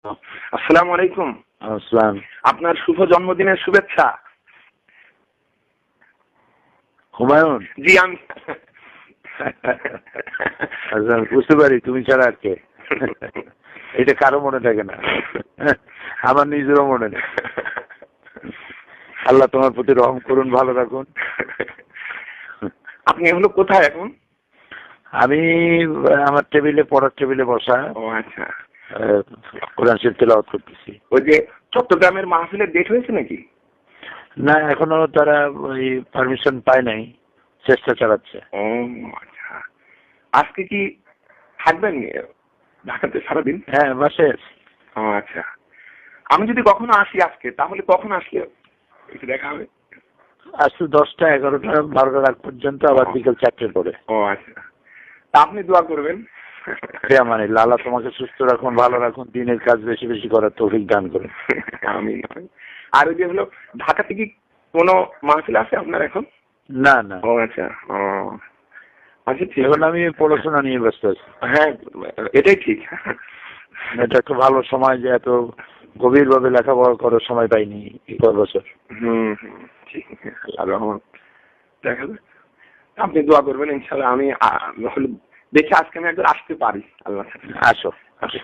আসসালামু আলাইকুম। আসসালাম। আপনার শুভ জন্মদিনের শুভেচ্ছা। হুমায়ুন। জি আমি আচ্ছা, বুঝতে পারি তুমি ছাড়া আর কে। এটা কারো মনে থাকে না, আমার নিজেরও মনে নেই। আল্লাহ তোমার প্রতি রহম করুন, ভালো রাখুন। আপনি হলো কোথায় এখন? আমি আমার টেবিলে, পড়ার টেবিলে বসা। ও আচ্ছা। কোরআন শরীফ তেলাওয়াত করতেছি। ওই যে চট্টগ্রামের মাহফিলের ডেট হয়েছে নাকি? না, এখনো তারা ওই পারমিশন পায় নাই, চেষ্টা চালাচ্ছে। ও আচ্ছা। আজকে কি থাকবেন ঢাকাতে সারাদিন? হ্যাঁ, বাসে আছি। ও আচ্ছা। আমি যদি কখনো আসি আজকে, তাহলে কখন আসলে একটু দেখা হবে? আজকে 10টা, 11টা, 12টার আগ পর্যন্ত, আবার বিকেল 4টের পরে। ও আচ্ছা। তা আপনি দোয়া করবেন। মানে আল্লাহ তোমাকে সুস্থ রাখুন, ভালো রাখুন, দিনের কাজ বেশি বেশি করার তৌফিক দান করুন। আমি আর ওই যে হলো ঢাকাতে কি কোনো মাহফিল আছে আপনার এখন? না না, ও আচ্ছা। ও আচ্ছা, ঠিক এখন আছে। আমি পড়াশোনা নিয়ে ব্যস্ত আছি। হ্যাঁ, এটাই ঠিক। এটা একটা ভালো সময়, যে এত গভীরভাবে লেখাপড়া করার সময় পাইনি এই কয়েক বছর। ঠিক। আল্লাহর রহমত। দেখা যাক। আপনি দোয়া করবেন ইনশাআল্লাহ। আমি হলো দেখি আজকে আমি একবার আসতে পারি। আল্লাহ। আসো আসো।